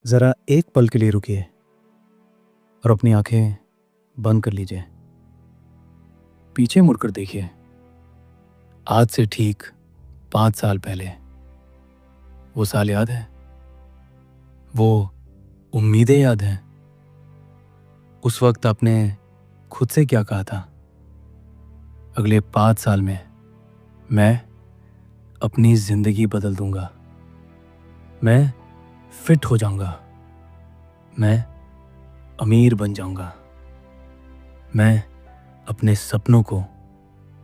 ज़रा एक पल के लिए रुकिए और अपनी आंखें बंद कर लीजिए। पीछे मुड़कर देखिए। आज से ठीक 5 साल पहले वो साल याद है? वो उम्मीदें याद हैं? उस वक्त आपने खुद से क्या कहा था? अगले 5 साल में मैं अपनी ज़िंदगी बदल दूंगा। मैं फिट हो जाऊंगा। मैं अमीर बन जाऊंगा। मैं अपने सपनों को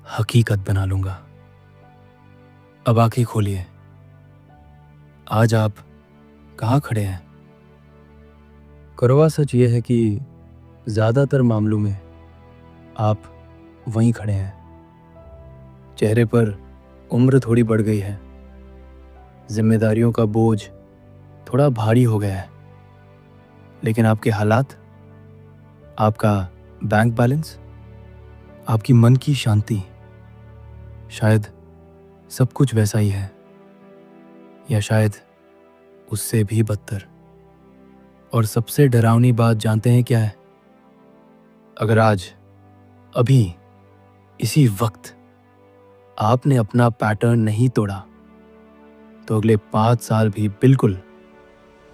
हकीकत बना लूंगा। अब आंखें खोलिए। आज आप कहाँ खड़े हैं? कड़वा सच यह है कि ज़्यादातर मामलों में आप वहीं खड़े हैं। चेहरे पर उम्र थोड़ी बढ़ गई है, जिम्मेदारियों का बोझ थोड़ा भारी हो गया है, लेकिन आपके हालात, आपका बैंक बैलेंस, आपकी मन की शांति, शायद सब कुछ वैसा ही है, या शायद उससे भी बदतर। और सबसे डरावनी बात जानते हैं क्या है? अगर आज, अभी, इसी वक्त आपने अपना पैटर्न नहीं तोड़ा, तो अगले 5 साल भी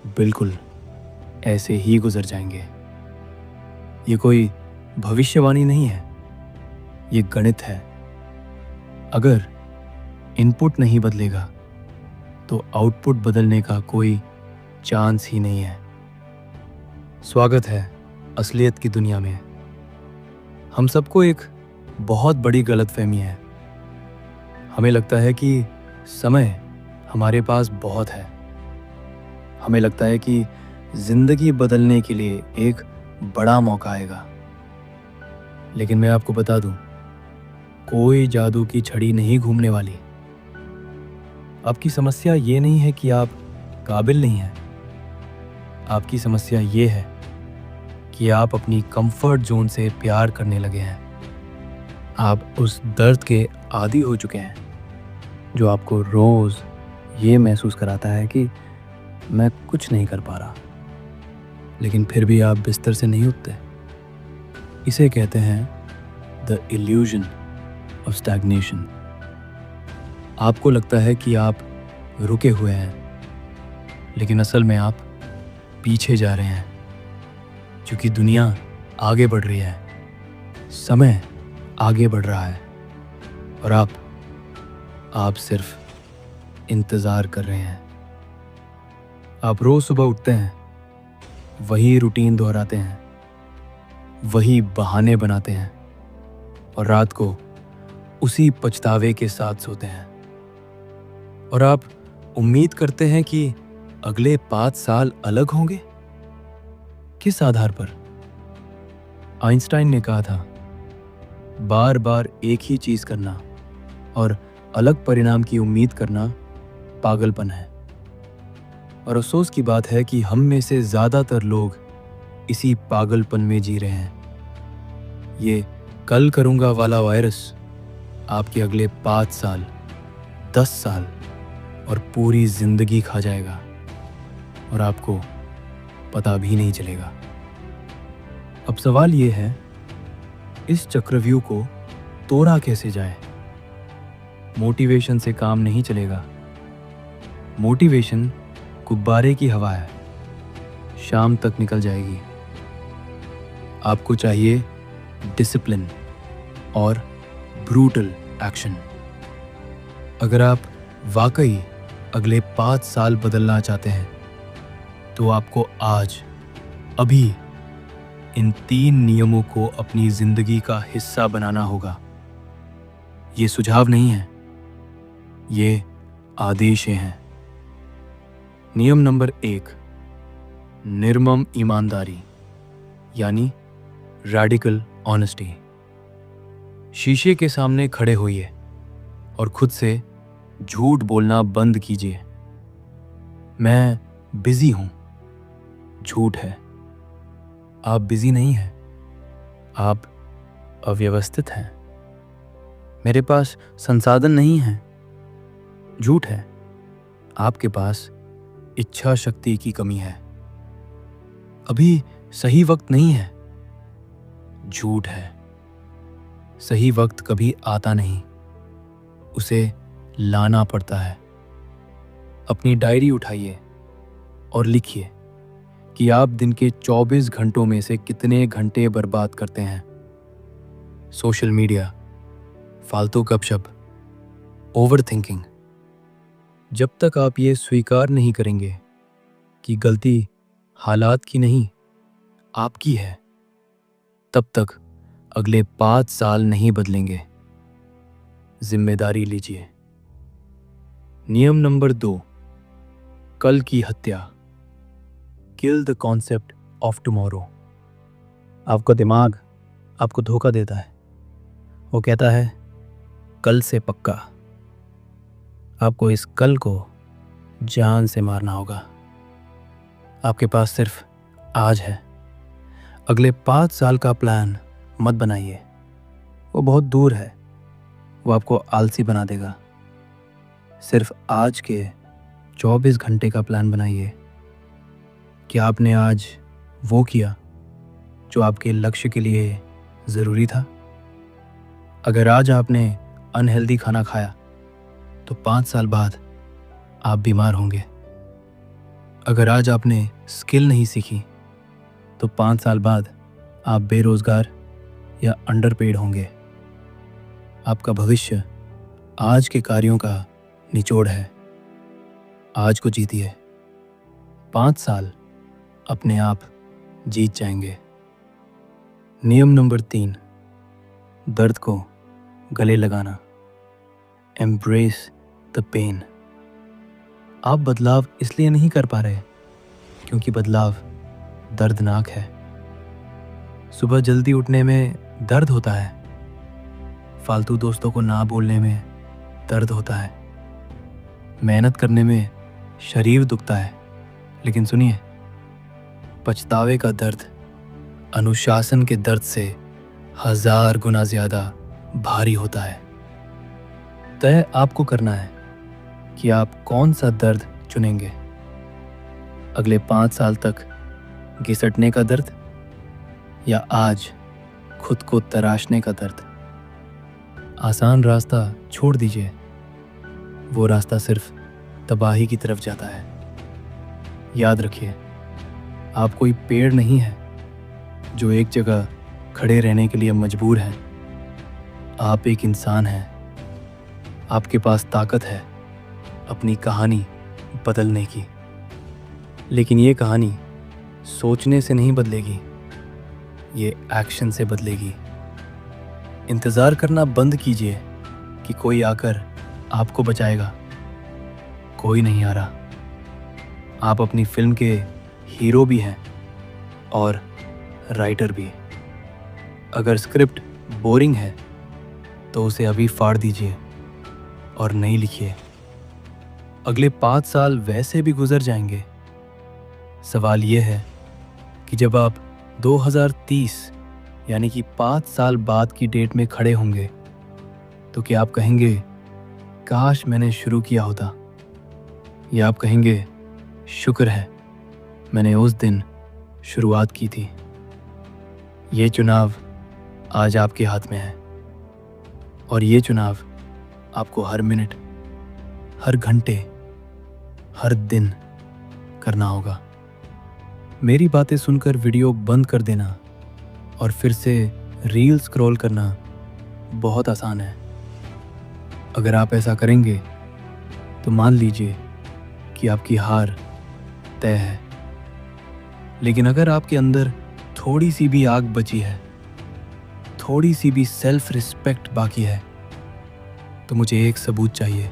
बिल्कुल ऐसे ही गुजर जाएंगे। ये कोई भविष्यवाणी नहीं है, ये गणित है। अगर इनपुट नहीं बदलेगा, तो आउटपुट बदलने का कोई चांस ही नहीं है। स्वागत है असलियत की दुनिया में। हम सबको एक बहुत बड़ी गलतफहमी है। हमें लगता है कि समय हमारे पास बहुत है। हमें लगता है कि जिंदगी बदलने के लिए एक बड़ा मौका आएगा। लेकिन मैं आपको बता दूं, कोई जादू की छड़ी नहीं घूमने वाली। आपकी समस्या ये नहीं है कि आप काबिल नहीं हैं। आपकी समस्या ये है कि आप अपनी कंफर्ट जोन से प्यार करने लगे हैं। आप उस दर्द के आदी हो चुके हैं जो आपको रोज ये महसूस कराता है कि मैं कुछ नहीं कर पा रहा, लेकिन फिर भी आप बिस्तर से नहीं उठते। इसे कहते हैं द इल्यूजन ऑफ स्टैग्नेशन। आपको लगता है कि आप रुके हुए हैं, लेकिन असल में आप पीछे जा रहे हैं, क्योंकि दुनिया आगे बढ़ रही है, समय आगे बढ़ रहा है, और आप सिर्फ इंतज़ार कर रहे हैं। आप रोज़ सुबह उठते हैं, वही रूटीन दोहराते हैं, वही बहाने बनाते हैं, और रात को उसी पछतावे के साथ सोते हैं। और आप उम्मीद करते हैं कि अगले 5 साल अलग होंगे। किस आधार पर? आइंस्टाइन ने कहा था, बार बार एक ही चीज करना और अलग परिणाम की उम्मीद करना पागलपन है। और अफसोस की बात है कि हम में से ज्यादातर लोग इसी पागलपन में जी रहे हैं। ये कल करूंगा वाला वायरस आपके अगले 5 साल, 10 साल और पूरी जिंदगी खा जाएगा, और आपको पता भी नहीं चलेगा। अब सवाल ये है, इस चक्रव्यूह को तोड़ा कैसे जाए? मोटिवेशन से काम नहीं चलेगा। मोटिवेशन गुब्बारे की हवा है, शाम तक निकल जाएगी। आपको चाहिए डिसिप्लिन और ब्रूटल एक्शन। अगर आप वाकई अगले 5 साल बदलना चाहते हैं, तो आपको आज, अभी, इन 3 नियमों को अपनी जिंदगी का हिस्सा बनाना होगा। ये सुझाव नहीं है, ये आदेश हैं। नियम नंबर 1, निर्मम ईमानदारी, यानी रैडिकल ऑनेस्टी। शीशे के सामने खड़े होइए और खुद से झूठ बोलना बंद कीजिए। मैं बिजी हूं, झूठ है। आप बिजी नहीं हैं, आप अव्यवस्थित हैं। मेरे पास संसाधन नहीं है, झूठ है। आपके पास इच्छा शक्ति की कमी है। अभी सही वक्त नहीं है, झूठ है। सही वक्त कभी आता नहीं, उसे लाना पड़ता है। अपनी डायरी उठाइए और लिखिए कि आप दिन के 24 घंटों में से कितने घंटे बर्बाद करते हैं। सोशल मीडिया, फालतू गपशप, ओवर थिंकिंग। जब तक आप ये स्वीकार नहीं करेंगे कि गलती हालात की नहीं आपकी है, तब तक अगले 5 साल नहीं बदलेंगे। जिम्मेदारी लीजिए। नियम नंबर 2, कल की हत्या। Kill the concept of tomorrow. आपका दिमाग आपको धोखा देता है। वो कहता है कल से पक्का। आपको इस कल को जान से मारना होगा। आपके पास सिर्फ आज है। अगले 5 साल का प्लान मत बनाइए, वो बहुत दूर है, वो आपको आलसी बना देगा। सिर्फ आज के 24 घंटे का प्लान बनाइए कि आपने आज वो किया जो आपके लक्ष्य के लिए ज़रूरी था। अगर आज आपने अनहेल्दी खाना खाया तो 5 साल बाद आप बीमार होंगे। अगर आज आपने स्किल नहीं सीखी तो 5 साल बाद आप बेरोजगार या अंडरपेड होंगे। आपका भविष्य आज के कार्यों का निचोड़ है। आज को जीतिए। 5 साल अपने आप जीत जाएंगे। नियम नंबर 3, दर्द को गले लगाना। Embrace the pain. आप बदलाव इसलिए नहीं कर पा रहे क्योंकि बदलाव दर्दनाक है। सुबह जल्दी उठने में दर्द होता है, फालतू दोस्तों को ना बोलने में दर्द होता है, मेहनत करने में शरीर दुखता है, लेकिन सुनिए, पछतावे का दर्द अनुशासन के दर्द से 1000 गुना ज्यादा भारी होता है। तय आपको करना है कि आप कौन सा दर्द चुनेंगे। अगले 5 साल तक घिसटने का दर्द या आज खुद को तराशने का दर्द। आसान रास्ता छोड़ दीजिए, वो रास्ता सिर्फ तबाही की तरफ जाता है। याद रखिए, आप कोई पेड़ नहीं है जो एक जगह खड़े रहने के लिए मजबूर है। आप एक इंसान हैं। आपके पास ताकत है अपनी कहानी बदलने की। लेकिन ये कहानी सोचने से नहीं बदलेगी, ये एक्शन से बदलेगी। इंतज़ार करना बंद कीजिए कि कोई आकर आपको बचाएगा। कोई नहीं आ रहा। आप अपनी फिल्म के हीरो भी हैं और राइटर भी। अगर स्क्रिप्ट बोरिंग है तो उसे अभी फाड़ दीजिए और नई लिखिए। अगले 5 साल वैसे भी गुजर जाएंगे। सवाल यह है कि जब आप 2030 यानी कि 5 साल बाद की डेट में खड़े होंगे तो क्या आप कहेंगे काश मैंने शुरू किया होता, या आप कहेंगे शुक्र है मैंने उस दिन शुरुआत की थी। ये चुनाव आज आपके हाथ में है और ये चुनाव आपको हर मिनट, हर घंटे, हर दिन करना होगा। मेरी बातें सुनकर वीडियो बंद कर देना और फिर से रील स्क्रॉल करना बहुत आसान है। अगर आप ऐसा करेंगे तो मान लीजिए कि आपकी हार तय है। लेकिन अगर आपके अंदर थोड़ी सी भी आग बची है, थोड़ी सी भी सेल्फ रिस्पेक्ट बाकी है, तो मुझे एक सबूत चाहिए।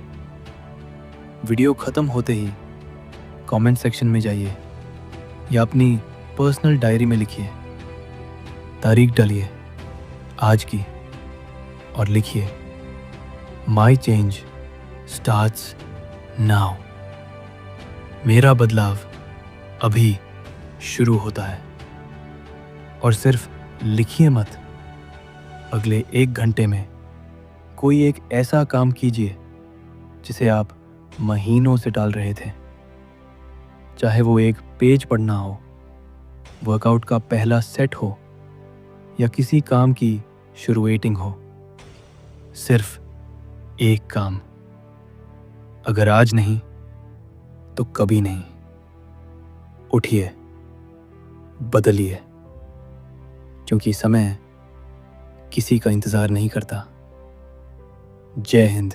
वीडियो ख़त्म होते ही कमेंट सेक्शन में जाइए या अपनी पर्सनल डायरी में लिखिए। तारीख डालिए आज की और लिखिए माई चेंज स्टार्ट्स नाउ। मेरा बदलाव अभी शुरू होता है। और सिर्फ लिखिए मत, अगले 1 घंटे में कोई एक ऐसा काम कीजिए जिसे आप महीनों से टाल रहे थे। चाहे वो एक पेज पढ़ना हो, वर्कआउट का पहला सेट हो या किसी काम की शुरुएटिंग हो, सिर्फ एक काम, अगर आज नहीं तो कभी नहीं। उठिए, बदलिए, क्योंकि समय किसी का इंतजार नहीं करता। जय हिंद।